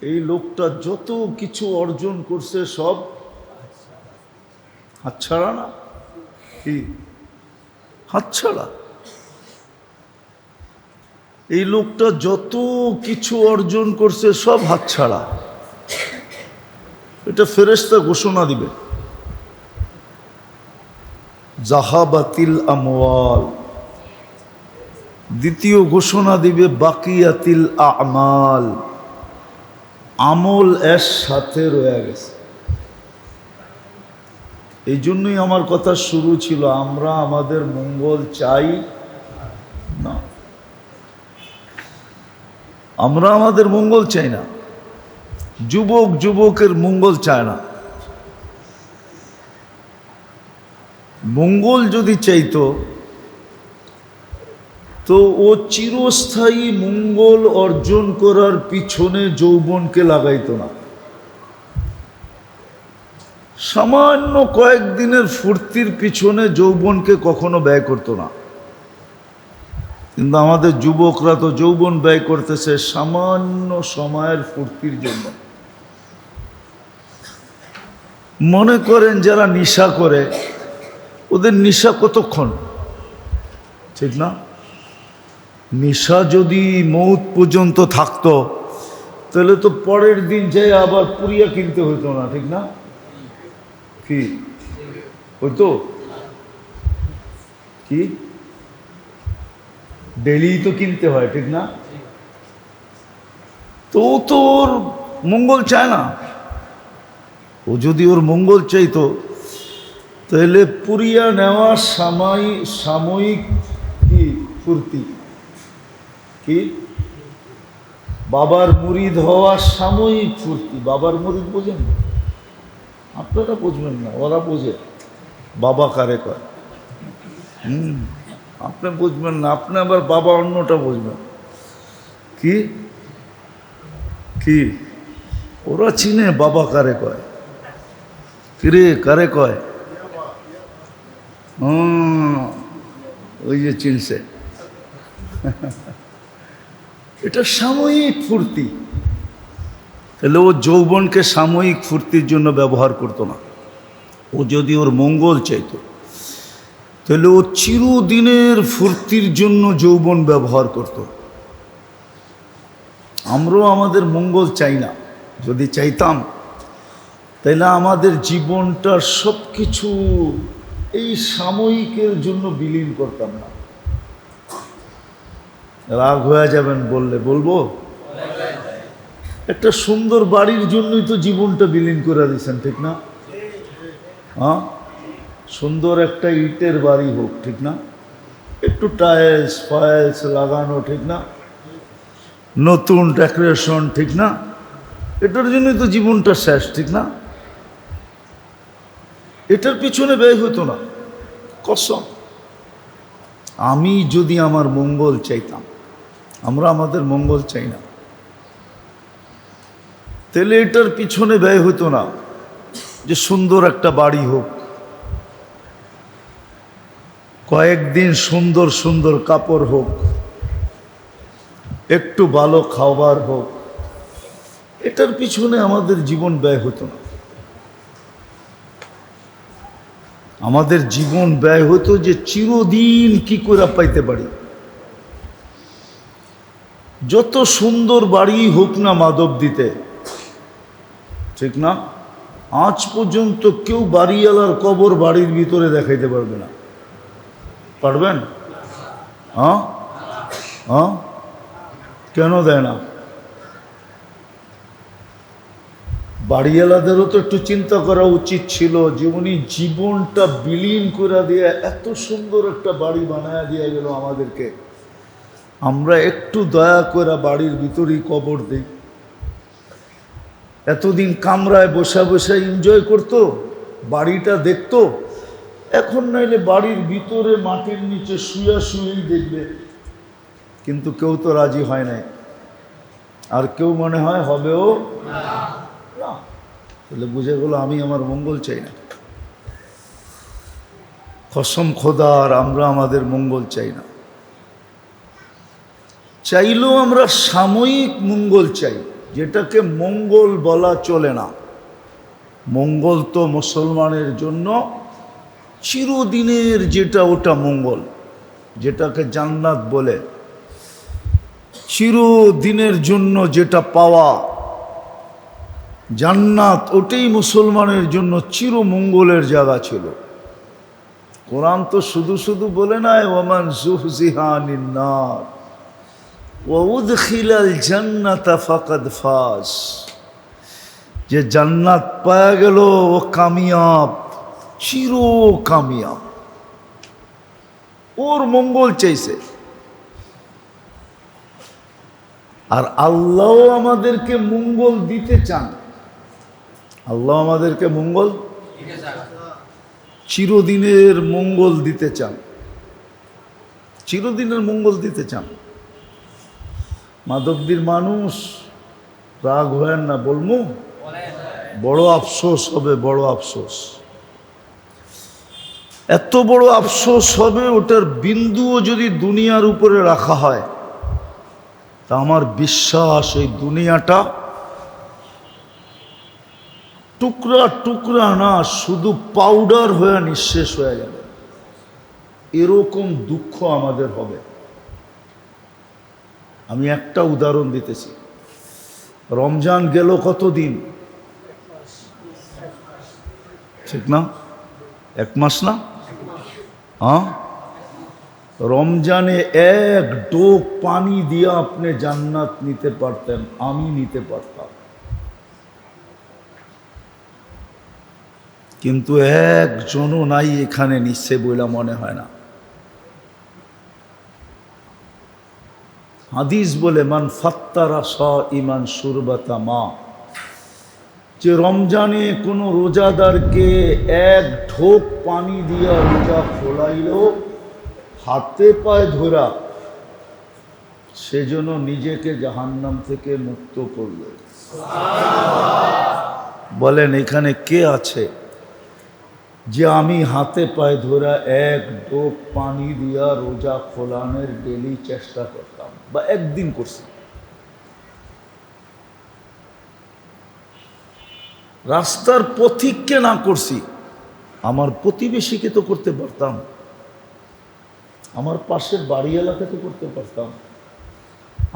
এই লোকটা যত কিছু অর্জন করছে সব হাতছাড়া না? কি হাতছাড়া? এই লোকটা যত কিছু অর্জন করছে সব হাতছাড়া। এটা ফেরেশতা ঘোষণা দিবে, জাহাবাতিল আমওয়াল। দ্বিতীয় ঘোষণা দিবে বাকিয়াতিল আমাল, আমল এর সাথে রয়ে গেছে। এই জন্যই আমার কথা শুরু ছিল, আমরা আমাদের মঙ্গল চাই না। আমরা আমাদের মঙ্গল চাই না, যুবকের মঙ্গল চায় না। মঙ্গল যদি চাইতো তো ও চিরস্থায়ী মঙ্গল অর্জন করার পিছনে যৌবনকে লাগাইতো না। সামান্য কয়েকদিনের ফুর্তির পিছনে যৌবনকে কখনো ব্যয় করতো না। কিন্তু আমাদের যুবকরা তো যৌবন ব্যয় করতেছে সামান্য সময়ের ফুর্তির জন্য। মনে করেন যারা নেশা করে, ওদের নেশা কতক্ষণ, ঠিক না? নেশা যদি মৌত পর্যন্ত থাকতো তাহলে তো পরের দিন যাই আবার পুরিয়া কিনতে হইতো না, ঠিক না? কি হইতো? কি ডেলি তো কিনতে হয়, ঠিক না? তো ও তো ওর মঙ্গল চায় না। ও যদি ওর মঙ্গল চাইতো তাহলে পুরিয়া নেওয়ার সাময়িক কি ফুর্তি, কি বাবার মুরিদ হওয়ার সাময়িক ফুর্তি। বাবার মুরিদ বোঝেন? আপনারা বুঝবেন না, ওরা বোঝে বাবা কারে কয়। আপনি বুঝবেন না, আপনি আবার বাবা অন্যটা বুঝবেন। কি কি ওরা চিনে বাবা কারে কয়। কিরে কারে কয়? ওই যে চিনছে। এটা সাময়িক ফুর্তি। তাহলে ও যৌবনকে সাময়িক ফুর্তির জন্য ব্যবহার করতো না। ও যদি ওর মঙ্গল চাইতো তাহলে ও চিরদিনের ফুর্তির জন্য যৌবন ব্যবহার করত। আমরাও আমাদের মঙ্গল চাই না। যদি চাইতাম তাহলে আমাদের জীবনটা সব কিছু এই সাময়িকের জন্য বিলীন করতাম না। রাগ হয়ে যাবেন বললে, বলবো? একটা সুন্দর বাড়ির জন্যই তো জীবনটা বিলীন করে দিয়েছেন, ঠিক না? হ্যাঁ, সুন্দর একটা ইটের বাড়ি হোক, ঠিক না? একটু টাইলস ফাইলস লাগানো, ঠিক না? নতুন ডেকোরেশন, ঠিক না? এটার জন্যই তো জীবনটা শেষ, ঠিক না? এটার পিছনে ব্যয় হতো না। কসম, আমি যদি আমার মঙ্গল চাইতাম, আমরা আমাদের মঙ্গল চাই না, তাহলে এটার পিছনে ব্যয় হতো না যে সুন্দর একটা বাড়ি হোক, কয়েকদিন সুন্দর সুন্দর কাপড় হোক, একটু ভালো খাবার হোক। এটার পিছনে আমাদের জীবন ব্যয় হতো না। আমাদের জীবন ব্যয় হতো যে চিরদিন কি করে পাইতে পারি। যত সুন্দর বাড়ি হোক না মাধব দিতে, ঠিক না? আজ পর্যন্ত কেউ বাড়িওয়ালার কবর বাড়ির ভিতরে দেখাইতে পারবে না। পারবেন? হ্যাঁ হ্যাঁ, কেন দেয় না? বাড়িওয়ালাদেরও তো একটু চিন্তা করা উচিত ছিল যে উনি জীবনটা বিলীন করে দিয়ে এত সুন্দর একটা বাড়ি বানায় দিয়ে গেল আমাদেরকে, আমরা একটু দয়া করে বাড়ির ভিতরেই কবর দিই। এতদিন কামরায় বসে বসে এনজয় করতো, বাড়িটা দেখতো। এখন নাইলে বাড়ির ভিতরে মাটির নিচে শুয়েই দেখবে। কিন্তু কেউ তো রাজি হয় নাই, আর কেউ মনে হয় হবেও না। তাহলে বুঝে গেল আমি আমার মঙ্গল চাই না। কসম খোদার, আমরা আমাদের মঙ্গল চাই না। চাইলেও আমরা সাময়িক মঙ্গল চাই। যেটাকে মঙ্গল বলা চলে না। মঙ্গল তো মুসলমানের জন্য চিরদিনের যেটা, ওটা মঙ্গল, যেটাকে জান্নাত বলে, চিরদিনের জন্য যেটা পাওয়া জান্নাত, ওটাই মুসলমানের জন্য চিরমঙ্গলের জায়গা ছিল। কোরআন তো শুধু শুধু বলে নাই ওয়ামান যুহজিহা আনিন নার ওয়া উদখিলাল জান্নাতা ফাকাদ ফাজ, যে জান্নাত পাওয়া গেল ও কামিয়াব, চির কামিয়াব, ওর মঙ্গল চাইছে। আর আল্লাহ আমাদেরকে মঙ্গল দিতে চান, আল্লাহ আমাদেরকে মঙ্গল, চিরদিনের মঙ্গল দিতে চান, চিরদিনের মঙ্গল দিতে চান। মাধবদীর মানুষ রাগ হয়েন না, বলবো বড় আফসোস হবে, বড় আফসোস, এত বড় আফসোস হবে, ওটার বিন্দুও যদি দুনিয়ার উপরে রাখা হয় তা আমার বিশ্বাস এই দুনিয়াটা টুকরা টুকরা না, শুধু পাউডার হয়ে নিঃশেষ হয়ে যাবে, এরকম দুঃখ আমাদের হবে। আমি একটা উদাহরণ দিতেছি, রমজান গেল কতদিন, ঠিক না? 1 মাস না? হ্যাঁ, রমজানে 1 ডোক পানি দিয়ে আপনি জান্নাত নিতে পারতেন, আমি নিতে পারতাম, কিন্তু একজনও নাই এখানে নিচ্ছে বইলা মনে হয় না। হাদিস বলে মান ফাত্তারা সাইমান শুরবাতা মা, যে রমজানে কোনো রোজাদারকে 1 ঢোক পানি দিয়া রোজা খোলাইল হাতে পায়ে ধরা, সেজন্য নিজেকে জাহান্নাম থেকে মুক্ত করল। বলেন এখানে কে আছে যে আমি হাতে পায়ে ধরা 1 ঢোক পানি দিয়া রোজা খোলানোর ডেলি চেষ্টা করতাম বা একদিন করছি? রাস্তার পথিককে না করছি, আমার প্রতিবেশীকে তো করতে পারতাম, আমার পাশের বাড়ি এলাকাতে করতে পারতাম,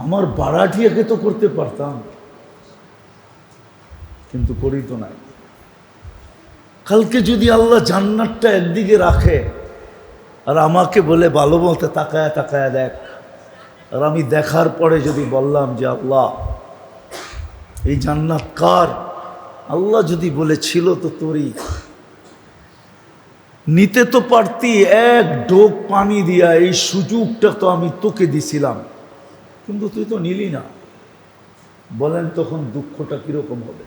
আমার বাড়াটিয়াকে তো করতে পারতাম, কিন্তু করি তো নাই। কালকে যদি আল্লাহ জান্নাতটা একদিকে রাখে আর আমাকে বলে ভালো মতো তাকায়া তাকায়া দেখ, আর আমি দেখার পরে যদি বললাম যে আল্লাহ এই জান্নাত কার, আল্লাহ যদি বলেছিল তো তোরই, নিতে তো পারতি 1 ঢোক পানি দিয়া, এই সুযোগটা তো আমি তোকে দিছিলাম, কিন্তু তুই তো নিলি না। বলেন তখন দুঃখটা কিরকম হবে?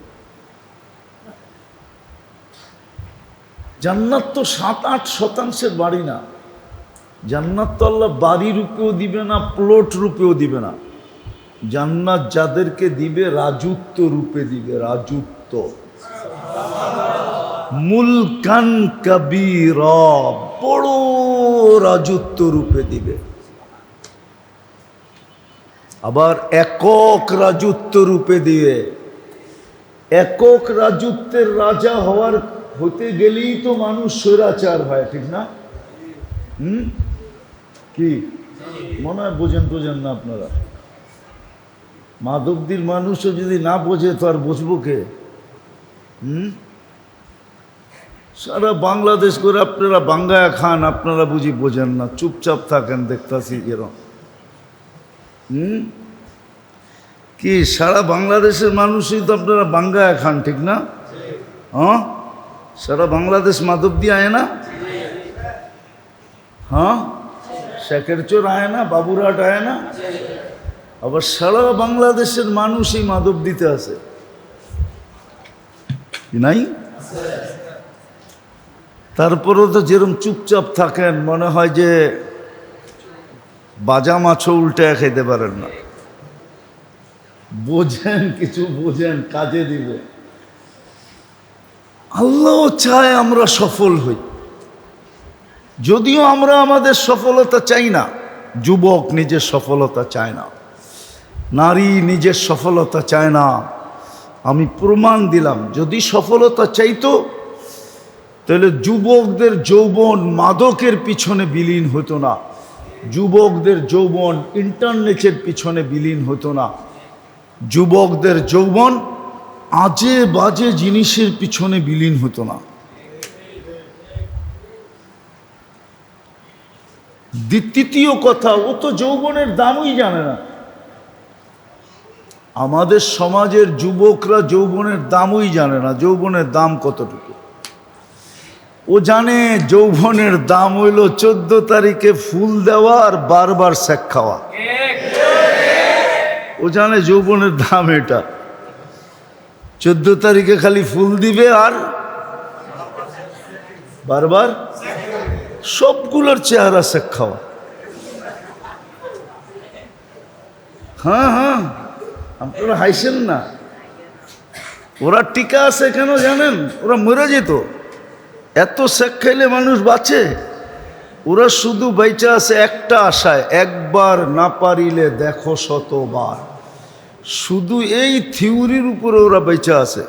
জান্নাত তো 7-8 শতাংশের বাড়ি না, জান্নাত তো আল্লাহ বাড়ি রূপেও দিবে না, প্লট রূপেও দিবে না। জান্নাত যাদেরকে দিবে রাজত্ব রূপে দিবে, রাজত্ব, মুলকান কবীরা, বড় রাজত্ব রূপে দিবে। আবার একক রাজত্ব রূপে দিবে। একক রাজত্বের রাজা হতে গেলেই তো মানুষ স্বৈরাচার হয়, ঠিক না? কি মনে হয় বোঝেন না আপনারা? মাধবদীর মানুষও যদি না বোঝে তো আর বুঝবো কে? সারা বাংলাদেশ করে আপনারা বাঙ্গায়া খান, আপনারা বুঝি বোঝেন না, চুপচাপ থাকেন, দেখতাছি এরকম। কি সারা বাংলাদেশের মানুষই তো আপনারা বাঙ্গায়া খান, ঠিক না? হ্যাঁ, সারা বাংলাদেশ মাধবদী আয় না? হ্যাঁ, শেখের চোর আয় না, বাবুরহাট আয় না? আবার সারা বাংলাদেশের মানুষই মাধবদীতে আছে কি নাই? তারপরেও তো যেরকম চুপচাপ থাকেন, মনে হয় যে বাজা মাছও উল্টে খেতে পারেন না। বোঝেন, কিছু বোঝেন, কাজে দিবে। আল্লাহ চায় আমরা সফল হই, যদিও আমরা আমাদের সফলতা চাই না। যুবক নিজের সফলতা চায় না, নারী নিজের সফলতা চায় না। আমি প্রমাণ দিলাম, যদি সফলতা চাইতো তাহলে যুবকদের যৌবন মাদকের পিছনে বিলীন হতো না, যুবকদের যৌবন ইন্টারনেটের পিছনে বিলীন হতো না, যুবকদের যৌবন আজে বাজে জিনিসের পিছনে বিলীন হতো না। দ্বিতীয় কথা, ও তো যৌবনের দামই জানে না। আমাদের সমাজের যুবকরা যৌবনের দামই জানে না, যৌবনের দাম কতটুকু। ও জানে যৌবনের দাম হইল 14 তারিখে ফুল দেওয়া আর বারবার সেক খাওয়া। ও জানে যৌবনের দাম এটা। 14 তারিখে খালি ফুল দিবে আর বারবার সবগুলোর চেহারা সেক খাওয়া। হ্যাঁ হ্যাঁ, আপনারা হাসেন না। ওরা টিকা আছে কেন জানেন? ওরা মরে যেত। এত সেক খাইলে মানুষ বাঁচে? ওরা শুধু বেঁচে আছে একটা আশায়, একবার না পারিলে দেখো শতবার। শুধু এই থিওরির উপরে ওরা বেঁচে আছে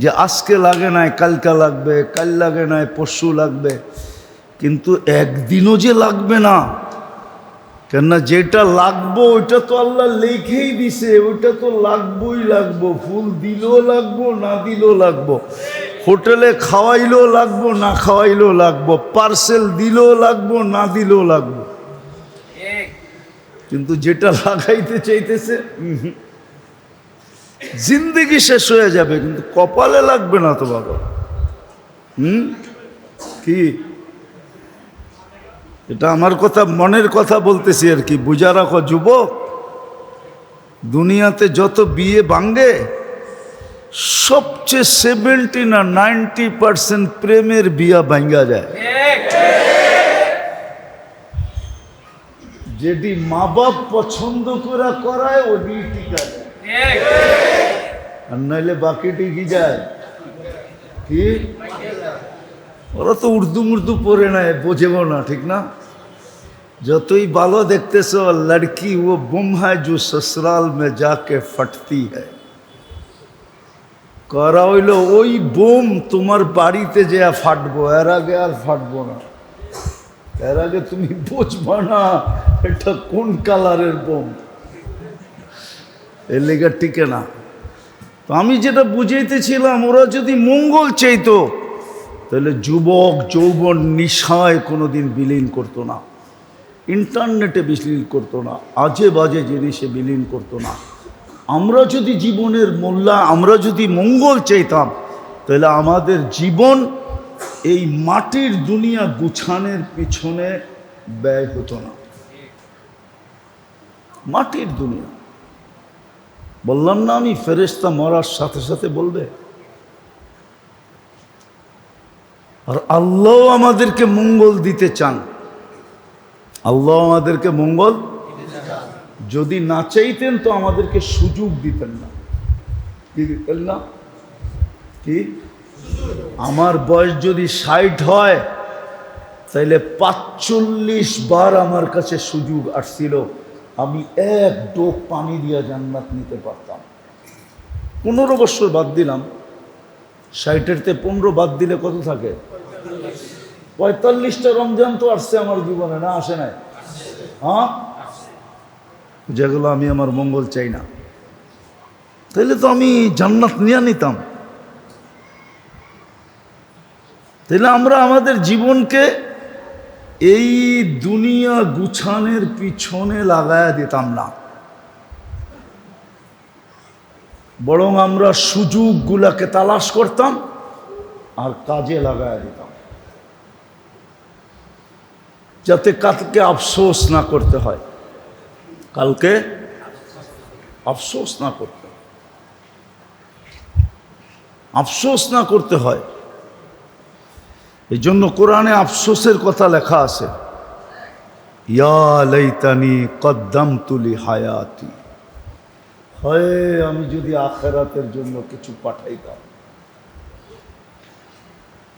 যে আজকে লাগে নাই কালকে লাগবে, কাল লাগে নাই পরশু লাগবে, কিন্তু একদিনও যে লাগবে না। কেননা যেটা লাগবো ওইটা তো আল্লাহ লিখেই দিছে, ওইটা তো লাগবোই লাগবো। ফুল দিলেও লাগবো, না দিলেও লাগবো। হোটেলে খাওয়াইলেও লাগবো, না খাওয়াইলেও লাগবো। পার্সেল দিলেও লাগবো, না দিলেও লাগবো। কিন্তু যেটা লাগাইতে চাইতেছে জিন্দেগি শেষ হয়ে যাবে, কিন্তু কপালে লাগবে না তো বাবা। কি এটা আমার কথা, মনের কথা বলতেছি আর কি। বুঝা রাখো যুবক, দুনিয়াতে যত বিয়ে ভাঙ্গে সবচেয়ে 70 না 90% প্রেমের বিয়া ভাঙ্গা যায়। যেটি মা বাপ পছন্দ করে করায় ওটি টিকা যায়, আর নাইলে বাকিটি কি যায় কি। ওরা তো উর্দু মুর্দু পড়ে নেয়, বোঝেব না, ঠিক না? যতই ভালো দেখতেছ, লড়কি ও বুম হয় जो ससुराल में जाके फटती है। করা হইল ওই বোম তোমার বাড়িতে যে ফাটবো, এর আগে আর ফাটবো না। এর আগে তুমি বুঝবা না এটা কোন কালারের বোম, এর লেগে টিকে না। তো আমি যেটা বুঝাইতেছিলাম, ওরা যদি মঙ্গল চাইতো তাহলে যুবক যৌবন নিশায় কোনোদিন বিলীন করতো না, ইন্টারনেটে বিলীন করতো না, আজে বাজে জিনিসে বিলীন করতো না। আমরা যদি জীবনের আমরা যদি মঙ্গল চাইতাম, তাহলে আমাদের জীবন এই মাটির দুনিয়া গুছানের পিছনে ব্যয় হতো না। মাটির দুনিয়া বললাম না আমি, ফেরেশতা মরার সাথে সাথে বলবে। আর আল্লাহ আমাদেরকে মঙ্গল দিতে চান, আল্লাহ আমাদেরকে মঙ্গল যদি না চাইতেন তো আমাদেরকে সুযোগ দিতেন না। কি দিতেন না? কি আমার বয়স যদি 60 হয় তাইলে 45 বার আমার কাছে সুযোগ আসছিল, আমি এক ডোক পানি দিয়া জান্নাত নিতে পারতাম। 15 বছর বাদ দিলাম, 60-এর 15 বাদ দিলে কত থাকে? 45টা রমজান তো আসছে আমার জীবনে, না আসে নাই? হ্যাঁ, যেগুলো আমি আমার মঙ্গল চাই না, তাইলে তো আমি জান্নাত নিয়ে নিতাম। তাইলে আমরা আমাদের জীবনকে এই দুনিয়া গুছানের পিছনে লাগায়া দিতাম না, বরং আমরা সুযোগগুলাকে তালাশ করতাম আর কাজে লাগায়া দিতাম, যাতে কালকে আফসোস না করতে হয়। কালকে আফসোস না করতে, আফসোস না করতে হয়। এই জন্য কোরআনে আফসোসের কথা লেখা আছে, ইয়া লাইতানি কদ্দামতু লি হায়াতি। হয় আমি যদি আখিরাতের জন্য কিছু পাঠাইতাম,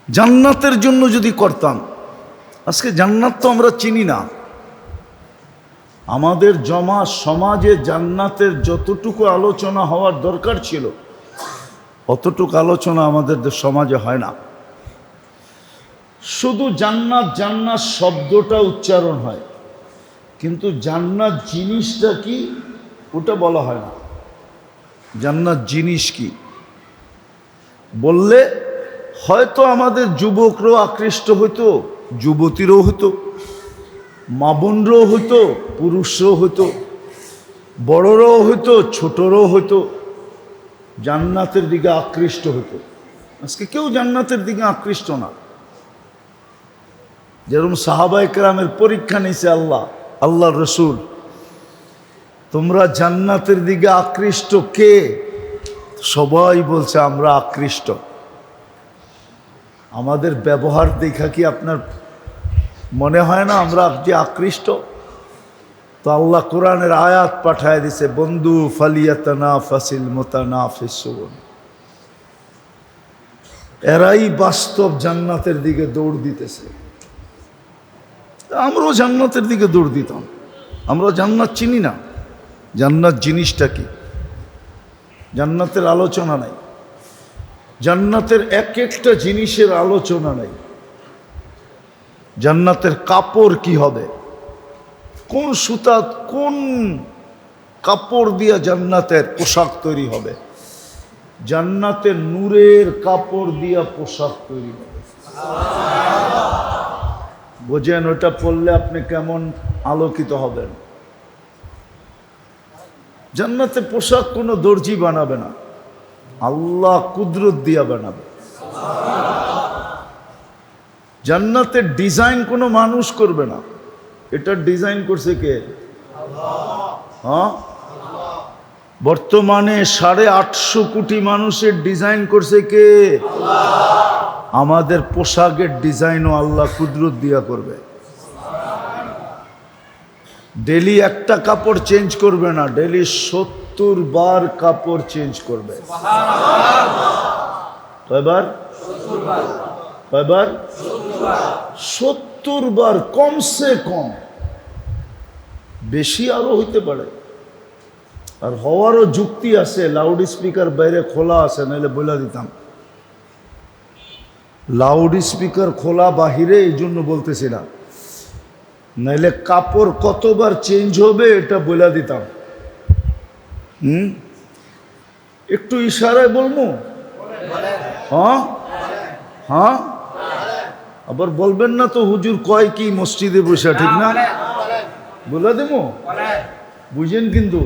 জান্নাতের জন্য যদি করতাম। আজকে জান্নাত তো আমরা চিনি না, আমাদের জমা সমাজে জান্নাতের যতটুকু আলোচনা হওয়ার দরকার ছিল অতটুকু আলোচনা আমাদের সমাজে হয় না। শুধু জান্নাত জান্নাত শব্দটা উচ্চারণ হয়, কিন্তু জান্নাত জিনিসটা কি ওটা বলা হয় না। জান্নাত জিনিস কি বললে হয়তো আমাদের যুবকরাও আকৃষ্ট হতো, যুবতীরও হতো, মা বোনরাও হতো, পুরুষরাও হতো, বড়রাও হতো, ছোটরাও হতো, জান্নাতের দিকে আকৃষ্ট হতো। আজকে কেউ জান্নাতের দিকে আকৃষ্ট না। যেরকম সাহাবায়ে কেরামের পরীক্ষা নিয়েছে আল্লাহর রসুল, তোমরা জান্নাতের দিকে আকৃষ্ট কে? সবাই বলছে আমরা আকৃষ্ট। আমাদের ব্যবহার দেখা কি আপনার মনে হয় না আমরা যে আকৃষ্ট? তো আল্লাহ কোরআনের আয়াত পাঠায় দিছে, বন্ধু ফালিয়াতানাফাসিল মুতানাফিসুন, এরাই বাস্তব জান্নাতের দিকে দৌড় দিতেছে। আমরাও জান্নাতের দিকে দৌড় দিতাম। আমরা জান্নাত চিনি না, জান্নাত জিনিসটা কি জান্নাতের আলোচনা নাই, জান্নাতের এক একটা জিনিসের আলোচনা নাই। জান্নাতের কাপড় কি হবে, কোন সুতা কোন কাপড় দিয়া জান্নাতের পোশাক তৈরি হবে, জান্নাতের নূরের কাপড় দিয়া পোশাক তৈরি হবে। বোঝেন ওটা পরলে আপনি কেমন আলোকিত হবেন। জান্নাতে পোশাক কোনো দর্জি বানাবে না, আল্লাহ কুদরত দিয়া বানাবে। জান্নাতের ডিজাইন কোনো মানুষ করবে না, এটা ডিজাইন করছে কে? হ্যাঁ, বর্তমানে 850 কোটি মানুষের ডিজাইন করছে কে? আমাদের পোশাকের ডিজাইনও আল্লাহ কুদরত দিয়া করবে। ডেলি একটা কাপড় চেঞ্জ করবে না, ডেলি 70 বার কাপড় চেঞ্জ করবে। কয়বার? 70 বার, কমসে কম। বেশি আরো হইতে পারে, আর হওয়ারও যুক্তি আছে। লাউড স্পিকার বাইরে খোলা আছে, নাহলে বলে দিতাম। লাউড স্পিকার খোলা বাহিরে, এই জন্য বলতেছি না, নাহলে কাপড় কতবার চেঞ্জ হবে এটা বলে দিতাম। একটু ইশারায় বলবো? হ্যাঁ হ্যাঁ, আবার বলবেন না তো হুজুর কয় কি মসজিদে বসে, ঠিক না? বলে দেব, বুঝেন? কিন্তু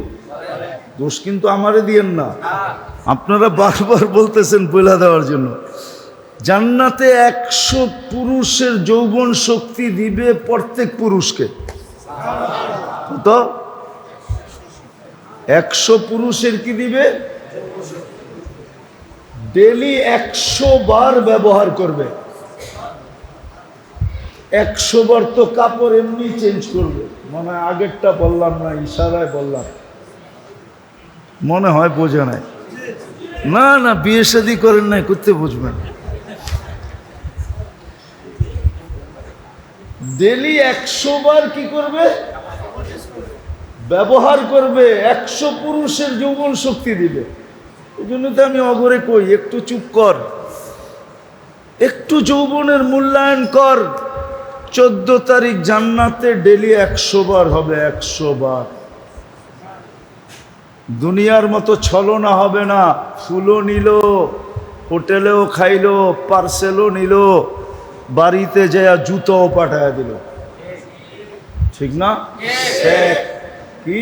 দোষ কিন্তু আমারে দিয়েন না, আপনারা বারবার বলতেছেন বলে দেওয়ার জন্য। জান্নাতে 100 পুরুষের যৌবন শক্তি দিবে প্রত্যেক পুরুষকে। তো 100 পুরুষের কি দিবে? ডেলি 100 বার ব্যবহার করবে। 100 বার তো কাপড় এমনি চেঞ্জ করবে। মনে হয় আগেরটা বললাম না, ইশারায় বললাম, মনে হয় বোঝা নাই। না না, বিয়ে শাদী করেন নাই, করতে বুঝবেন। ডেলি 100 বার কি করবে? ব্যবহার করবে। 100 পুরুষের যৌবন শক্তি দিবে। এই জন্য তো আমি অগরে কই, একটু চুপ কর, একটু যৌবনের মূল্যায়ন কর। 14 তারিখ জান্নাতে ডেলি 100 বার হবে, 100 বার। দুনিয়ার মতো ছলনা হবে না। ফুলও নিল, হোটেলেও খাইলো, পার্সেলও নিল, বাড়িতে যায় জুতোও পাঠায় দিল, ঠিক না? শেখ কি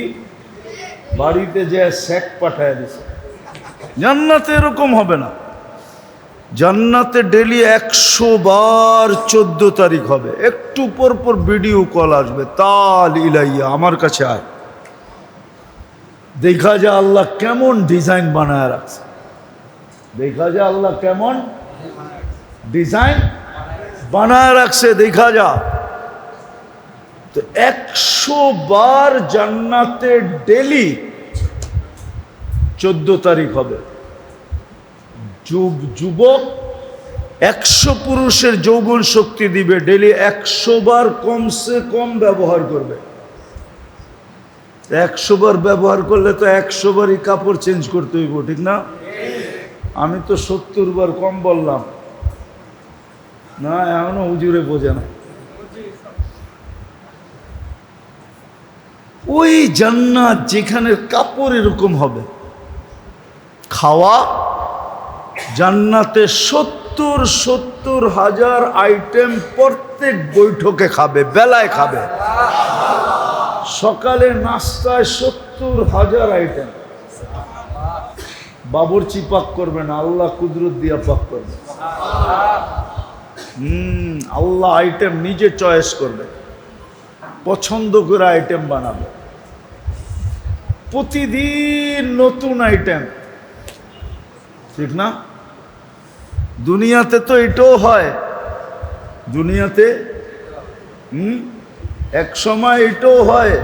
বাড়িতে যায় শেখ পাঠায় দিছে। জান্নাতে এরকম হবে না। জান্নাতে ডেলি 100 বার 14 তারিখ হবে। একটু পর পর ভিডিও কল আসবে, তাল ইলাইয়া আমার কাছে আয়, দেখা যায় আল্লাহ কেমন ডিজাইন বানায় রাখছে, দেখা যায় আল্লাহ কেমন ডিজাইন বানায় রাখছে, দেখা যা। তো 100 বার জান্নাতে ডেলি 14 তারিখ হবে। যুবক 100 পুরুষের যৌবন শক্তি দিবে, ডেলি 100 বার কমসে কম ব্যবহার করবে। 100 বার ব্যবহার করলে তো 100 বারই কাপড় চেঞ্জ করতে হইব, ঠিক না? আমি তো 70 বার কম বললাম না, এখনো হুজুরে বোঝে না। ওই জান্নাত যেখানে কাপড় এরকম হবে, খাওয়া জান্নাতে 70,000 আইটেম প্রত্যেক বৈঠকে খাবে, বেলায় খাবে। সকালে নাস্তায় 70,000 আইটেম। বাবুর্চি পাক করবে না, আল্লাহ কুদরত দিয়া পাক করবে। আল্লাহ আইটেম নিজে চয়েস করবে, পছন্দ করে আইটেম বানাবে। প্রতিদিন নতুন আইটেম, ঠিক না? দুনিয়াতে তো এটাও হয়, দুনিয়াতে এক সময় এটাও হয়,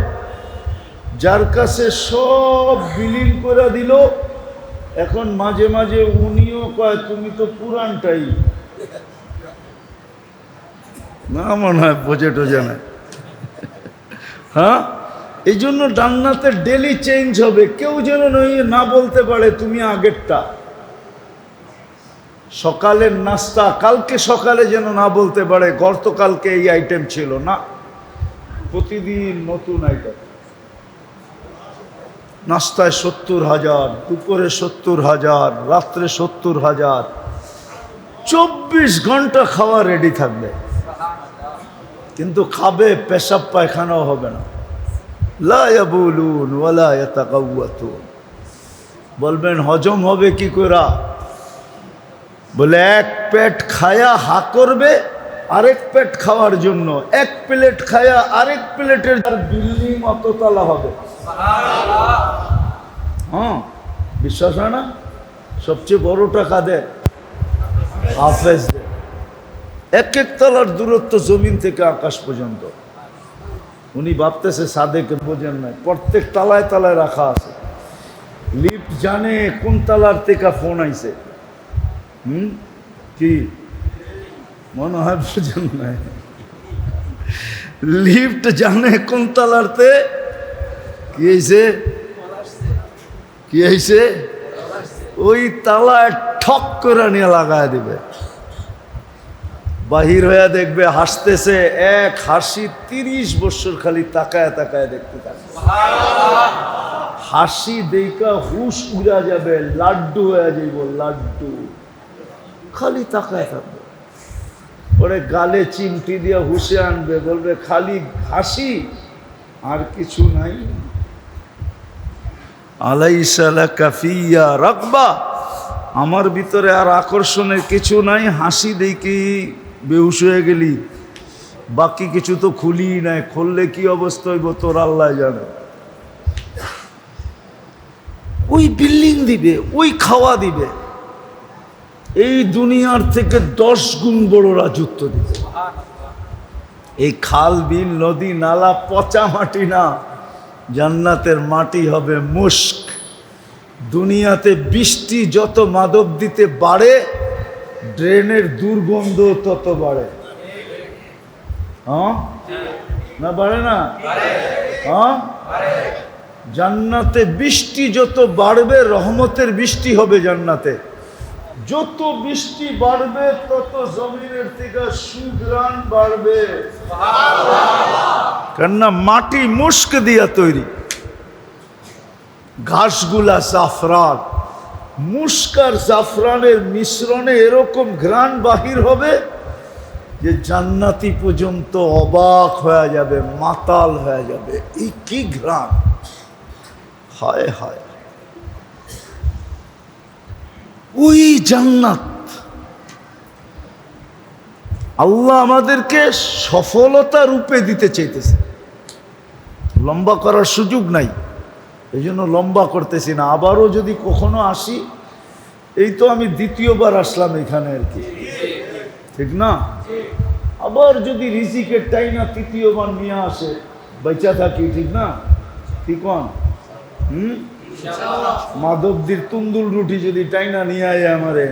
যার কাছে সব বিলীন করে দিল, এখন মাঝে মাঝে উনিও কয় তুমি তো পুরানটাই না, মনে হয় বোঝে টোঝে না। হ্যাঁ, এই জন্য জান্নাতে ডেলি চেঞ্জ হবে, কেউ যেন না বলতে পারে তুমি আগেরটা। সকালের নাস্তা কালকে সকালে যেন না বলতে পারে গতকালকে এই আইটেম ছিল না, প্রতিদিন নতুন আইটেম। নাস্তায় 70,000, দুপুরে 70,000, রাত্রে 70,000, 24 ঘন্টা খাওয়া রেডি থাকবে। কিন্তু খাবে, পেশাব পায়খানাও হবে না। লা ইয়াবুলুন ওয়ালা ইয়াতাকাওয়াতুন। বলবেন হজম হবে কি করে? বলে এক পেট খায়া হা করবে আরেক পেট খাওয়ার জন্য, এক প্লেট খায়া আরেক প্লেটের বিল্ডিং অততলা হবে। হ্যাঁ, বিশ্বাস হয় না? সবচেয়ে বড় টাকা দেয় হাফেজ, এক এক তলার দূরত্ব জমিন থেকে আকাশ পর্যন্ত। উনি ভাবতেছে সাদেকে বোঝেন নাই, প্রত্যেক তালায় তালায় রাখা আছে। লিফট জানে কোন তালার থেকে ফোন আইছে। কি মনে হয় বোঝেন নাই? লিফট জানে কোন তালারতে কি হয়েছে, কি হয়েছে, ওই তালায় ঠক করে নিয়ে লাগায় দিবে। বাহির হয়ে দেখবে হাসতেছে, এক হাসি 30 বছর খালি তাকায় তাকায় দেখতে থাকবে। হাসি দেখা হুশ উড়া যাবে, লাড্ডু হয়ে যাইব, লাড্ডু খালি তাকায় থাকবে। পরে গালে চিমটি দিয়ে হুশে আনবে, বলবে খালি হাসি আর কিছু নাই। আলাইসা লাকা ফিয়া রাগবা, আমার ভিতরে আর আকর্ষণের কিছু নাই, হাসি দেখি বেহুশ হয়ে গেলি, বাকি কিছু তো খুলি নাই, খুললে কি অবস্থা হইব তোর আল্লাহ জানে। ওই বিল্ডিং দিবে, ওই খাওয়া দিবে, এই দুনিয়ার থেকে 10 গুণ বড় রাজত্ব দিবে। এই খাল বিল নদী নালা পচা মাটি না, জান্নাতের মাটি হবে মুস্ক। দুনিয়াতে বৃষ্টি যত মাদক দিতে বাড়ে, ড্রেনের দুর্গন্ধ তত বাড়ে। হ্যাঁ না, বাড়ে না? হ্যাঁ, জান্নাতে বৃষ্টি যত বাড়বে, রহমতের বৃষ্টি হবে জান্নাতে। যত বৃষ্টি বাড়বে তত জমিনের থেকে সুঘ্রাণ বাড়বে, কেননা মাটি মুস্ক দিয়া তৈরি। ঘাসগুলা জাফরান, মুস্ক আর জাফরানের মিশ্রণে এরকম ঘ্রাণ বাহির হবে যে জান্নাতি পর্যন্ত অবাক হয়ে যাবে, মাতাল হয়ে যাবে। এই কি ঘ্রাণ! হায় হায়, ওই জান্নাত। আল্লাহ আমাদেরকে সফলতা রূপে দিতে চাইতেছে, লম্বা করার সুযোগ নাই, এই জন্য লম্বা করতেছি না। আবারও যদি কখনো আসি, এই তো আমি দ্বিতীয়বার আসলাম এখানে আর কি, ঠিক না? আবার যদি রিজিকের টাইনা তৃতীয়বার নিয়ে আসে, বেঁচা থাকি, ঠিক না? ঠিক কন? মাধবদীর তুন্দুল রুটি যদি টাইনা নিয়ে আয় আমারে,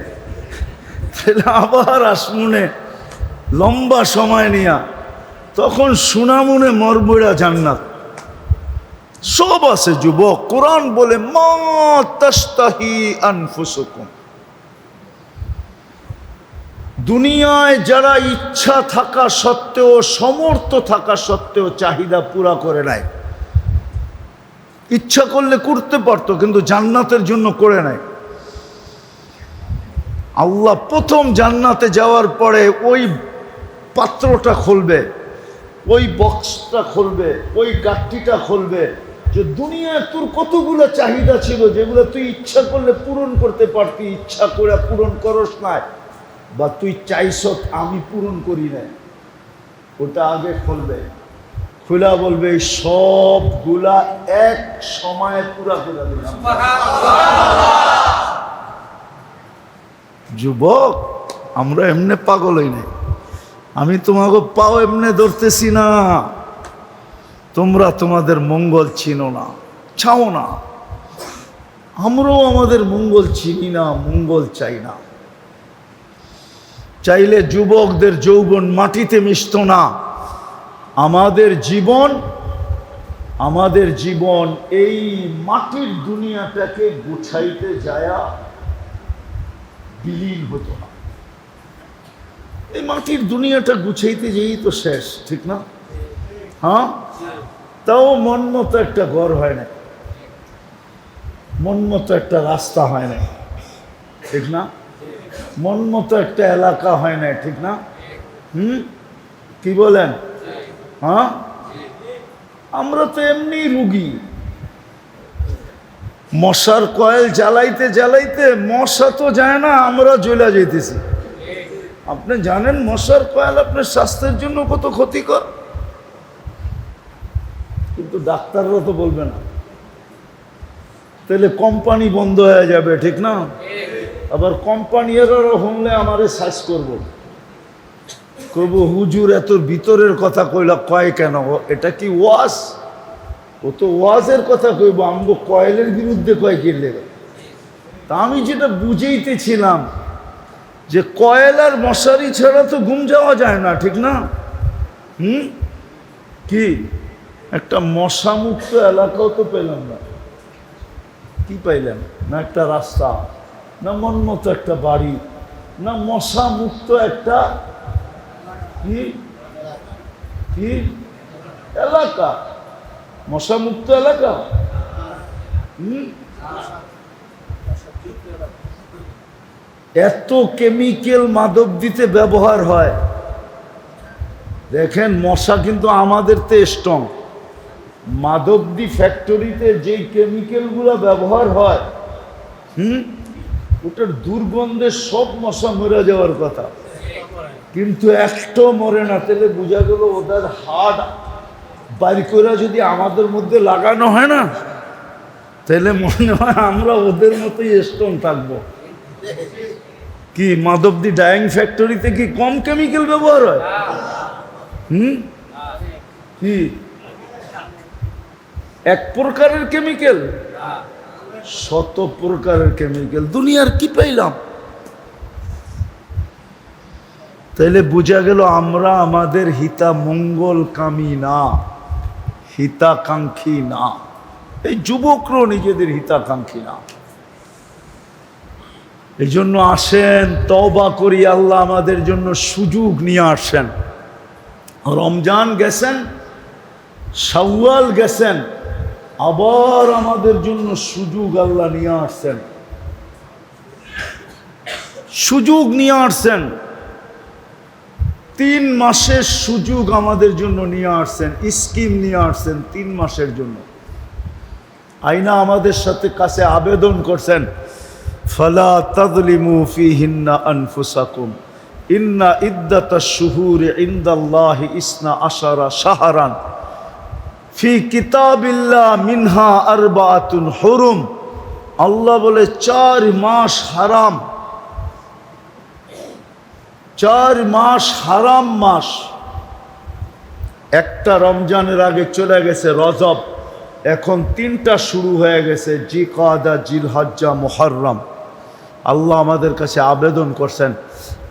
তাহলে আবার আসমুনে লম্বা সময় নিয়া, তখন সুনামুনে মরবইরা জান্নাত। সব আছে যুবক। কোরআন বলে মা তাশতাহি আনফুসুকুম, দুনিয়ায় যারা ইচ্ছা থাকা সত্ত্বেও, সমর্থ থাকা সত্ত্বেও চাহিদা পুরা করে নাই। ইচ্ছা করলে করতে পারতো, কিন্তু জান্নাতের জন্য করে নাই। আল্লাহ প্রথম জান্নাতে যাওয়ার পরে ওই পাত্রটা খুলবে, ওই বক্সটা খুলবে, ওই গাঠটিটা খুলবে, যে দুনিয়ায় তোর কতগুলো চাহিদা ছিল যেগুলো তুই ইচ্ছা করলে পূরণ করতে পারতি, ইচ্ছা করে পূরণ করস নাই, বা তুই চাইছ আমি পূরণ করি না, ওটা আগে খুলবে। খুলা বলবে এই সবগুলা এক সময়ে পুরা করে দিলাম। যুবক, আমরা এমনি পাগল হই নাই। আমি তোমাকে পাও এমনি ধরতেছি না। তোমরা তোমাদের মঙ্গল চিনো না, চাও না, আমরাও আমাদের মঙ্গল চিনি না, মঙ্গল চাই না। চাইলে যুবকদের যৌবন মাটিতে মিশত না। আমাদের জীবন এই মাটির দুনিয়াটাকে গুছাইতে যায়া বিলীন হতো না। এই মাটির দুনিয়াটা গুছাইতে যেই তো শেষ, ঠিক না? হ্যাঁ, তাও মন মতো একটা ঘর হয় না, মন মতো একটা রাস্তা হয় না, ঠিক না? মন মতো একটা এলাকা হয় না, ঠিক না? কি বলেন? হ্যাঁ, আমরা তো এমনি রুগী। মশার কয়েল জ্বালাইতে জ্বালাইতে মশা তো যায় না, আমরা জ্বলা যেতেছি। আপনি জানেন মশার কয়েল আপনার স্বাস্থ্যের জন্য কত ক্ষতিকর, কিন্তু ডাক্তাররা তো বলবে না। তাহলে কোম্পানি বন্ধ হয়ে যাবে, ঠিক না? আবার কোম্পানিরও হলে আমারে সার্চ করবো, কইব হুজুর এত ভিতরের কথা কইলা, কয় কেন? এটা কি ওয়াজ? ও তো ওয়াজের কথা কইব, আমগো কয়েলের বিরুদ্ধে কয় কিনলে। তা আমি যেটা বুঝেইতেছিলাম যে কয়েল আর মশারি ছাড়া তো ঘুম যাওয়া যায় না, ঠিক না? কি একটা মশামুক্ত এলাকাও তো পেলাম না। কি পাইলেন? না একটা রাস্তা, না মন মতো একটা বাড়ি, না মশামুক্ত একটা কি এলাকা, মশামুক্ত এলাকা। এত কেমিক্যাল মাদক দিতে ব্যবহার হয়। দেখেন মশা কিন্তু আমাদের তে স্ট্রং। মাদকদি ফ্যাক্টরিতে যেই কেমিক্যালগুলো ব্যবহার হয়, ওটার দুর্গন্ধে সব মশা মরে যাওয়ার কথা, কিন্তু একটাও মরে না। তাহলে বোঝা গেল ওদের হাড় বাড়ি করে যদি আমাদের মধ্যে লাগানো হয় না, তাহলে মনে হয় আমরা ওদের মতোই স্ট্রং থাকবো। কি মাদকদি ডাইং ফ্যাক্টরিতে কি কম কেমিক্যাল ব্যবহার হয়? কি এক প্রকারের কেমিক্যাল? শত প্রকারের কেমিক্যাল। দুনিয়ার কি পাইলাম? তাইলে বোঝা গেল আমরা আমাদের হিতা মঙ্গলকামী না, হিতাকাঙ্ক্ষী না। এই যুবকরাও নিজেদের হিতাকাঙ্ক্ষী না। এই জন্য আসেন তওবা করি, আল্লাহ আমাদের জন্য সুযোগ নিয়ে আসেন। রমজান গেছেন, শাওয়াল গেছেন, আবার আমাদের জন্য সুযোগ আল্লাহ নিয়ে আসছেন, সুযোগ নিয়ে আসছেন। 3 মাসের সুযোগ আমাদের জন্য নিয়ে আসছেন, স্কিম নিয়ে আসছেন 3 মাসের জন্য। আইনা আমাদের সাথে কাছে আবেদন করছেন, ফালা তাযলিমু ফীহিন্না আনফুসাকুম ইন্না ইদ্দাতাশ শুহুরি ইনদাল্লাহি 12 শাহরান ফি কিতাবিল্লাহ মিনহা আরবাআতুন হুরুম। আল্লাহ বলে 4 মাস হারাম, 4 মাস হারাম মাস। একটা রমজানের আগে চলে গেছে রজব, এখন 3টা শুরু হয়ে গেছে, জিকাদা, জিলহজ্জা, মুহররম। আল্লাহ আমাদের কাছে আবেদন করছেন,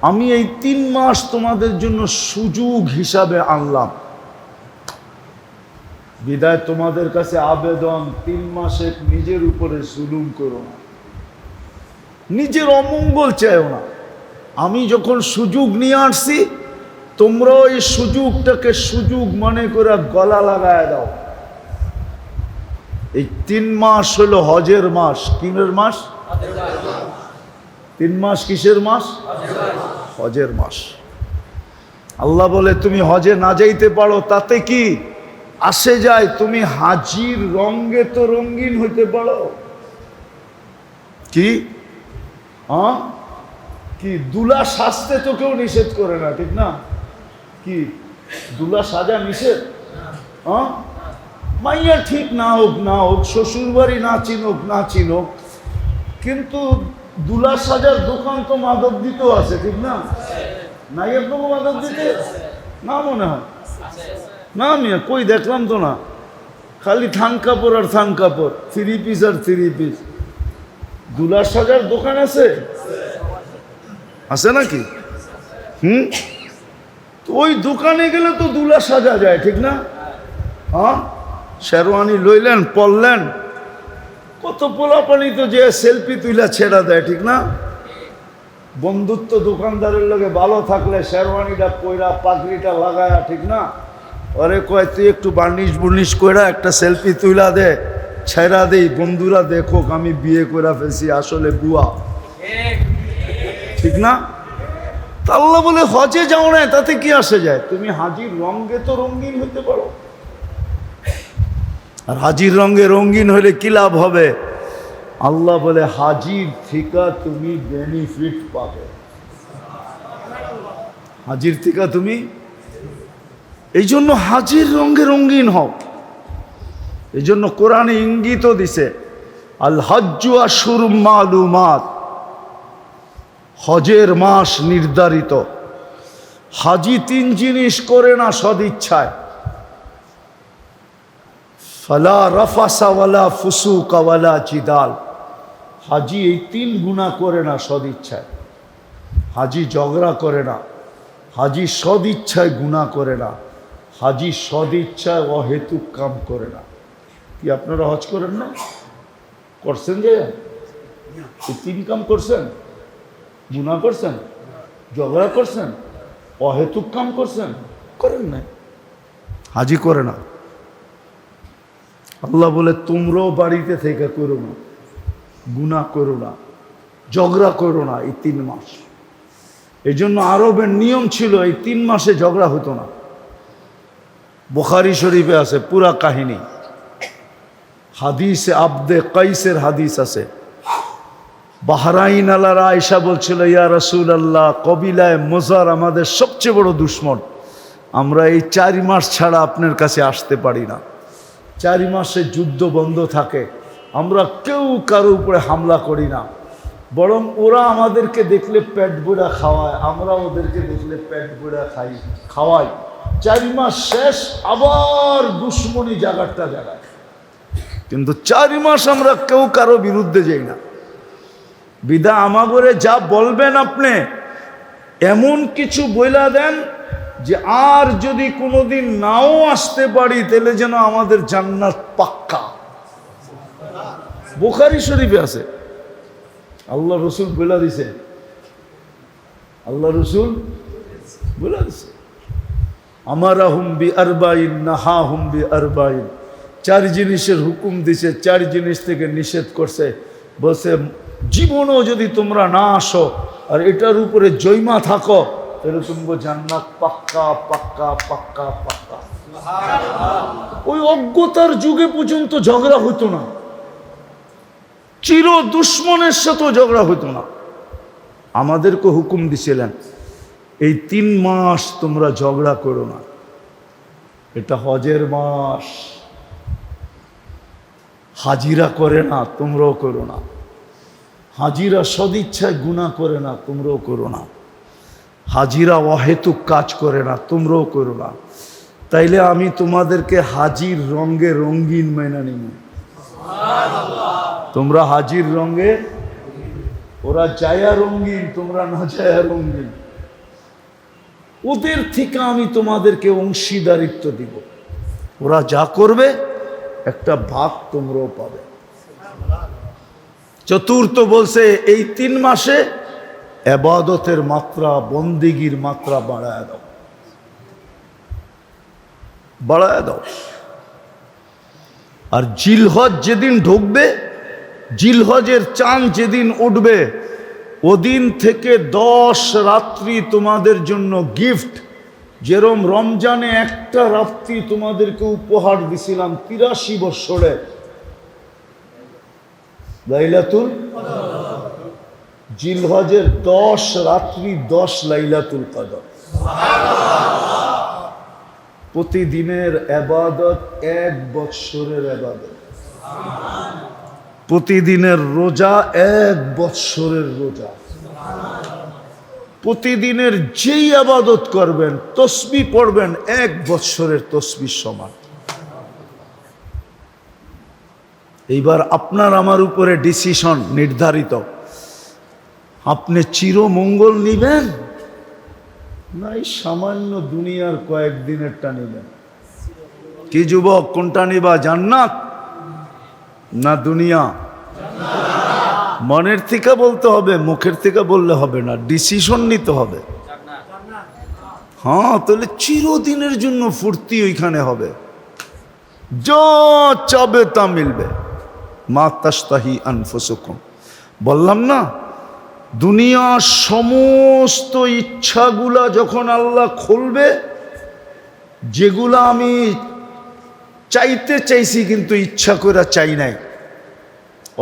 আমি এই 3 মাস তোমাদের জন্য সুযোগ হিসাবে আনলাম। বিদায় তোমাদের কাছে আবেদন, 3 মাসে নিজের উপরে জুলুম করো না, নিজের অমঙ্গল চাইও না। আমি যখন সুযোগ নিয়ে আসছি, তোমরাও এই সুযোগটাকে সুযোগ মনে করে গলা লাগায় দাও। এই 3 মাস হলো হজের মাস। কিসের মাস? 3 মাস কিসের মাস? হজের মাস। আল্লাহ বলে তুমি হজে না যাইতে পারো, তাতে কি আসে যায়? তুমি হাজির রঙে তো রঙিন হইতে পারো। কি কি দুলা সাজতে তো কেউ নিষেধ করে না, ঠিক না? কি দুলা সাজা নিষেধ? মাইয়া ঠিক না হোক না হোক, শ্বশুর বাড়ি না চিনুক না চিনুক, কিন্তু দুলা সাজার দোকান তো মাদক দিতেও আছে, ঠিক না? নাই একদম মাদক দিতে না মনে হয় না, মিয়া কই দেখলাম তো না, খালি থান কাপড় আর থান কাপড়, 3 পিস আর 3 পিস। দুলা সাজার দোকান আছে, আছে নাকি? তো ওই দোকানে গেলে তো দুলা সাজা যায়, ঠিক না? শেরওয়ানি লইলেন, পরলেন, কত পোলাপানি তো যে সেলফি তুইলা ছেড়া দেয়, ঠিক না? বন্ধুত্ব দোকানদারের লগে ভালো থাকলে শেরওয়ানিটা পয়রা পাগড়িটা লাগায়া, ঠিক না? আরে কয় তুই একটু বার্নিশ বুর্নিশ কইরা একটা সেলফি তুইলা দে, ছেড়া দেই, বন্ধুরা দেখো আমি বিয়ে কইরা ফেলছি, আসলে বুয়া, ঠিক না? তা আল্লাহ বলে হজে যাও না, তাতে কি আসে যায়? তুমি হাজির রঙে তো রঙিন হইতে পারো। আর হাজির রঙে রঙিন হলে কি লাভ হবে? আল্লাহ বলে হাজির থেকে তুমি বেনিফিট পাবে। হাজির থেকে তুমি, এই জন্য হাজির রঙে রঙিন হও। এই জন্য কোরআনে ইঙ্গিতও দিছে, আল হজ্জু আশহুরুম মালুমাত, হজের মাস নির্ধারিত। হাজি 3 জিনিস করে না সদিচ্ছায়, ফালা রাফাসা ওয়ালা ফুসুকা ওয়ালা জিদাল। হাজি এই 3 গুনাহ করে না সদিচ্ছায়। হাজি ঝগড়া করে না, হাজি সদিচ্ছায় গুনাহ করে না, হাজি সদিচ্ছায় অহেতুক কাম করে না। কি আপনারা হজ করেন না? করছেন যে এই 3 কাম করছেন? গুনাহ করছেন, ঝগড়া করছেন, অহেতুক কাম করছেন? করেন না, হাজি করে না। আল্লাহ বলে তোমরাও বাড়িতে থেকে করো না, গুনাহ করো না, ঝগড়া করো না এই 3 মাস। এই জন্য আরবের নিয়ম ছিল এই 3 মাসে ঝগড়া হতো না। বুখারী শরীফে আছে পুরা কাহিনী, হাদিসে আবদে কাইসের হাদিস আছে। বাহরাইন আলারা আয়েশা বলছিল, ইয়া রাসূলুল্লাহ, কবিলায় মুজার আমাদের সবচেয়ে বড় দুশমন, আমরা এই 4 মাস ছাড়া আপনার কাছে আসতে পারি না। 4 মাসে যুদ্ধ বন্ধ থাকে, আমরা কেউ কারো উপরে হামলা করি না, বরং ওরা আমাদেরকে দেখলে পেট ভরা খাওয়ায়, আমরা ওদেরকে দেখলে পেট ভরা খাওয়াই। 4 মাস শেষ, আবার দুশ্মনী জায়গাটা জায়গায়। কিন্তু 4 মাস আমরা কেউ কারো বিরুদ্ধে যাই না। বিদা আমাগরে যা বলবেন আপনি এমন কিছু বইলা দেন যে আর যদি কোনোদিন নাও আসতে পারি তাহলে যেন আমাদের জান্নাত পাক্কা। বুখারী শরীফে আছে, আল্লাহ রসুল বলে দিছে, আল্লাহ রসুল বলে দিছে, আমারাহুম বিআরবাইন নাহাহুম বিআরবাইন। 4 জিনিসের হুকুম দিছে, 4 জিনিস থেকে নিষেধ করছে। বলছে জীবনও যদি তোমরা না আসো আর এটার উপরে জয়মা থাকো তাহলে তোমরা জান্নাত পাক্কা পাক্কা পাক্কা পাক্কা। ওই অজ্ঞতার যুগে পর্যন্ত ঝগড়া হতো না, চির দুশ্মনের সাথেও ঝগড়া হতো না। আমাদেরকে হুকুম দিছিলেন এই 3 মাস তোমরা ঝগড়া করো না, এটা হজের মাস। হাজিরা করে না, তোমরাও করো না। হাজিরা সদিচ্ছায় গুনাহ করে না, তোমরাও করো না। হাজিরা অহেতুক কাজ করে না, তোমরাও করো না। তাইলে আমি তোমাদেরকে হাজির রঙে রঙিন মাইনা নিব। তোমরা হাজির রঙে, ওরা জায়া রঙিন, তোমরা না জায়া রঙিন। ওদের থেকে আমি তোমাদেরকে অংশীদারিত্ব দিব। ওরা যা করবে একটা ভাগ তোমরাও পাবে। চতুর্থ বলছে এই 3 মাসে ইবাদতের মাত্রা, বন্দেগীর মাত্রা বাড়ায় দাও, বাড়ায় দাও। আর জিলহজ যেদিন ঢুকবে, জিলহজের চাঁদ যেদিন উঠবে, ওদিন থেকে 10 রাত্রি তোমাদের জন্য গিফট। যেরম রমজানে একটা রাত্রি তোমাদেরকে উপহার দিছিলাম 83 বৎসরে, লাইলাতুল, জিলহজের 10 রাত্রি 10 লাইলাতুল কদর। প্রতিদিনের ইবাদত 1 বৎসরের ইবাদত, প্রতিদিনের রোজা 1 বৎসরের রোজা। প্রতিদিনের যেই ইবাদত করবেন, তসবিহ পড়বেন, 1 বৎসরের তসবিহ সমান। এইবার আপনার আমার উপরে ডিসিশন নির্ধারিত, আপনি চিরমঙ্গল নিবেন না এই সামান্য দুনিয়ার কয়েকদিনেরটা নিবেন? কি যুবক, কোনটা নিবা? জান্নাত না দুনিয়া? মনের থেকে বলতে হবে, মুখের থেকে বললে হবে না, ডিসিশন নিতে হবে। হ্যাঁ, তাহলে চিরদিনের জন্য ফুর্তি ওইখানে হবে, যা চাবে তা মিলবে। মা তাশতাহি আনফুসুকুম, বললাম না, দুনিয়ার সমস্ত ইচ্ছাগুলা যখন আল্লাহ খুলবে, যেগুলা আমি চাইতে চাইছি কিন্তু ইচ্ছা করে চাই নাই,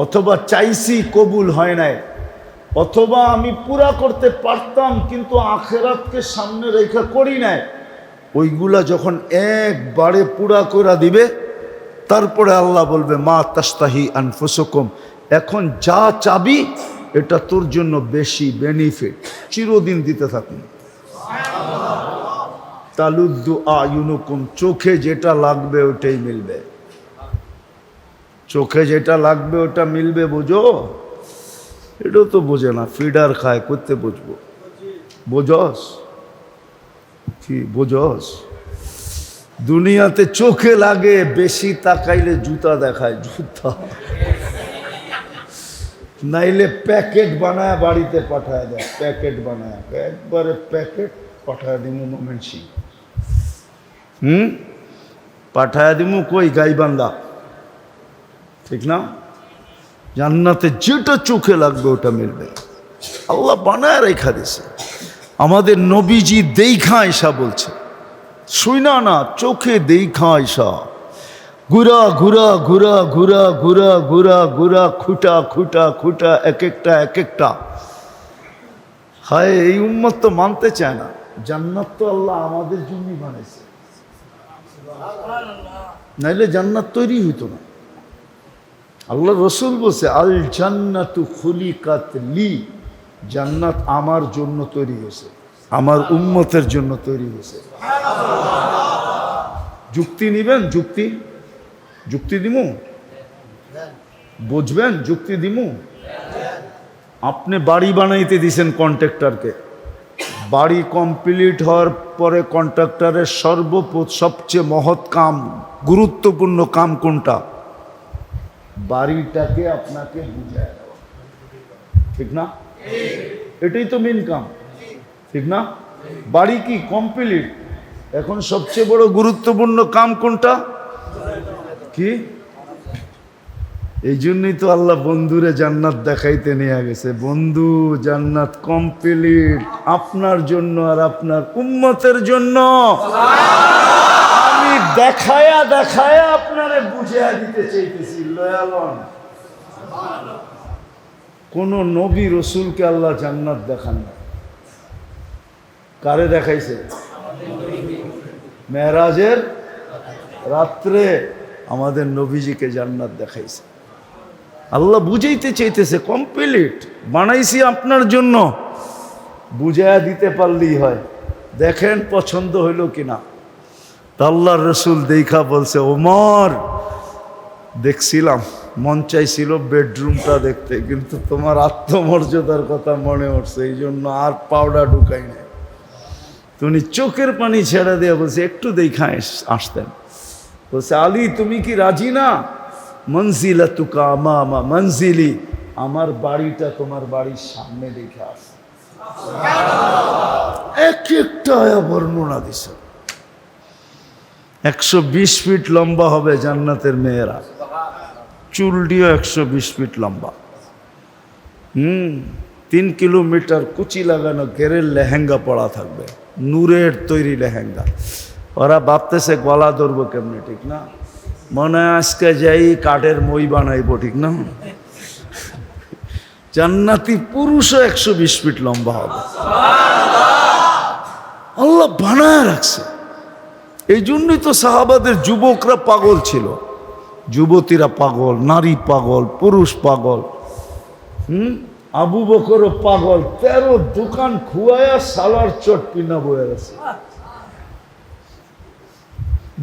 অথবা চাইছি কবুল হয় নাই, অথবা আমি পুরা করতে পারতাম কিন্তু আখিরাতকে সামনে রেখে করি নাই, ওইগুলা যখন একবারে পুরা করে দিবে, তারপরে আল্লাহ বলবে মা তাশতাহি আনফুসুকুম, এখন যা চাবি এটা তোর জন্য বেশি বেনিফিট, চিরদিন দিতে থাকুন। তালুদ্দু আয়ুনুকুম, চোখে যেটা লাগবে ওটাই মিলবে, চোখে যেটা লাগবে ওটা মিলবে, বোঝো? এটাও তো বোঝে না, ফিডার খায়, করতে বুঝবো? বোঝস কি? বোঝস? দুনিয়াতে চোখে লাগে, বেশি তাকাইলে জুতা দেখায়, জুতা, নাইলে প্যাকেট বানায় বাড়িতে পাঠায় দেয়, প্যাকেট বানায়, একবারে প্যাকেট পাঠায় দিমু মোমেন্ট সিং, পাঠায় দিমু কই? গাইবান্ধা, ঠিক না? জান্নাতে যেটা চোখে লাগবে ওটা মিলবে, আল্লাহ বানায় রেখা দিছে। আমাদের নবীজি দেখা আয়েশা বলছে, শুইনা না, চোখে দেখা আয়েশা, ঘুরা ঘুরা ঘুরা ঘুরা ঘুরা ঘুরা ঘুরা, খুঁটা খুঁটা খুঁটা, এক একটা এক একটা। হায়, এই উম্মত তো মানতে চায় না, জান্নাত তো আল্লাহ আমাদের জন্যই বানাইছে, নাইলে জান্নাত তৈরি হইতো না। আল্লাহ রসুল বলছে আল জান্নাতু খুলিকাত লি, জান্নাত আমার জন্য তৈরি হয়েছে, আমার উম্মতের জন্য তৈরি হয়েছে। যুক্তি নিবেন? যুক্তি, যুক্তি দিমু, বুঝবেন? যুক্তি দিমু। আপনি বাড়ি বানাইতে দিছেন কন্ট্রাক্টরকে, বাড়ি কমপ্লিট হওয়ার পরে কন্ট্রাক্টরের সবচেয়ে মহৎ কাম, গুরুত্বপূর্ণ কাম কোনটা? বাড়িটাকে আপনাকে বুঝায় দেওয়া, ঠিক না? এটাই তো মেন কাম, ঠিক না? বাড়ি কি কমপ্লিট, এখন সবচেয়ে বড় গুরুত্বপূর্ণ কাম কোনটা? কি? এই জন্যই তো আল্লাহ বন্ধুরে জান্নাত দেখাইতে নিয়ে গেছে। বন্ধু, জান্নাত কমপ্লিট আপনার জন্য আর আপনার উম্মতের জন্য। আমি দেখায়া দেখায়া আপনারে বুঝিয়ে দিতে চাইতেছি, লয়ালন। কোন নবী রসুলকে আল্লাহ জান্নাত দেখান না, কারে দেখাইছে? মেরাজের রাত্রে আমাদের নবীজিকে জান্নাত দেখাইছে। আল্লাহ বুঝাইতে চাইতেছে, কমপ্লিট বানাইছি আপনার জন্য, বুঝাইয়া দিতে পারলেই হয়। দেখেন পছন্দ হইল কিনা। তা আল্লাহর রসুল দেখা বলছে, ওমর, দেখছিলাম, মন চাইছিল বেডরুমটা দেখতে, কিন্তু তোমার আত্মমর্যাদার কথা মনে উঠছে, এই জন্য আর পাউডার ঢুকাই নাই। তুমি চোখের পানি ছেড়ে দিয়ে বলছে একটু দেখা আসতেন। বলছে আলী তুমি কি রাজি না? মনজিলাতুকা আমামা মনজিলি, আমার বাড়িটা তোমার বাড়ির সামনে দেখে আস। এক একটা বর্ণনা দিছে। 120 ফিট লম্বা হবে জান্নাতের মেয়েরা, চুলটিও 120 ফিট লম্বা। 3 কিলোমিটার কুচি লাগানো গেরের লেহেঙ্গা পরা থাকবে, নূরের তৈরি লেহেঙ্গা। ওরা ভাবতেছে গলা ধরবো কেমনি, ঠিক না? মনে হয় আজকে যাই কাঠের মই বানাইবো, ঠিক না? জান্নাতি পুরুষও 120 ফিট লম্বা হবে। আল্লাহ বানায় রাখছে। এই জন্যই তো সাহাবাদের যুবকরা পাগল ছিল, যুবতীরা পাগল, নারী পাগল, পুরুষ পাগল। আবু বকরও পাগল, 13 দোকান খুয়ায়া সালার চট পিনা বয়ে আছে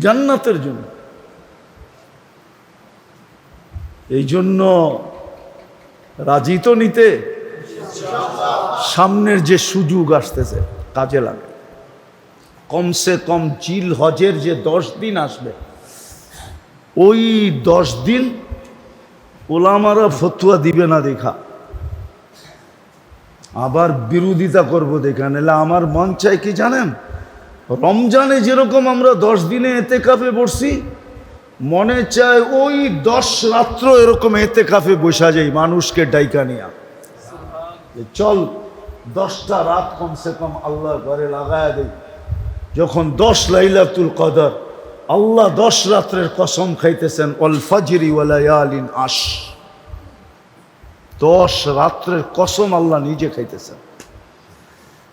জান্নাতের জন্য। এই জন্য রাজি তো নিতে, সামনের যে সুযোগ আসতেছে কাজে লাগে। কমসে কম জিল হজের যে 10 দিন আসবে, ওই 10 দিন ওলামারা ফতুয়া দিবে না দেখা, আবার বিরোধিতা করব দেখা। নাহলে আমার মন চায় কি জানেন, রমজানে যেরকম আমরা 10 দিনে এতেকাফে বসছি, মনে চায় ওই 10 রাত্র এরকম এতেকাফে বসা যায় মানুষকে ডাইকা নিয়া। চল 10টা রাত কমসে কম আল্লাহ ঘরে লাগায়া দেই। যখন 10 লাইলাতুল কদর, আল্লাহ 10 রাত্রের কসম খাইতেছেন, ওয়াল ফাজরি ওয়া লায়ালিন আশ, 10 রাত্রের কসম আল্লাহ নিজে খাইতেছেন।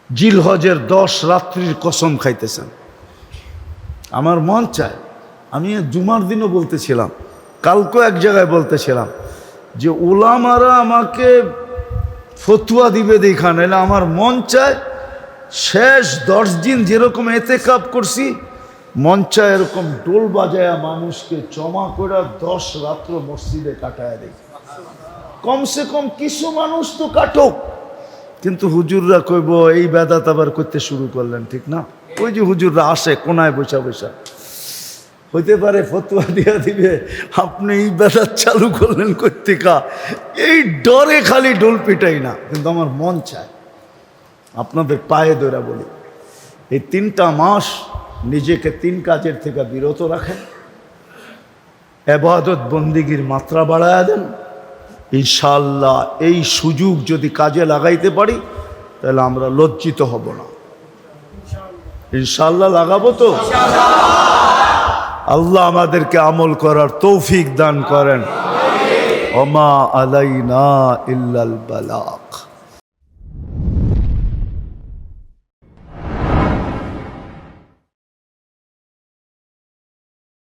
জিলহজের 10 রাত্রির কসম খাইতেছেন। আমার মন চায়, আমি জুমার দিনও বলতেছিলাম, কালকেও এক জায়গায় বলতেছিলাম, যে ওলামারা আমাকে ফতুয়া দিবে দেখা, নাহলে আমার মন চায় শেষ 10 দিন যেরকম এতেকাফ করছি, মন চায় এরকম ডোল বাজায়া মানুষকে জমা করে 10 রাত্র মসজিদে কাটায় দেয়। কমসে কম কিছু মানুষ তো কাটুক। কিন্তু হুজুররা কইব এই বেদাত আবার করতে শুরু করলেন, ঠিক না? ওই যে হুজুররা আসে কোনায় বসা বসা, হইতে পারে ফতুয়া দিয়া দিবে আপনি এই বেদাত চালু করলেন কর্তিকা, এই ডরে খালি ডোল পিটাই না। কিন্তু আমার মন চায় আপনাদের পায়ে ধরে বলি, এই 3টা মাস নিজেকে 3 কাজের থেকে বিরত রাখেন, ইবাদত বন্দিগির মাত্রা বাড়ায়া দেন। ইনশাআল্লাহ এই সুযোগ যদি কাজে লাগাইতে পারি, তাহলে আমরা লজ্জিত হব না। ইনশাআল্লাহ লাগাবো তো। আল্লাহ আমাদেরকে আমল করার তৌফিক দান করেন। ওমা আলাইনা ইল্লাল বালাগ।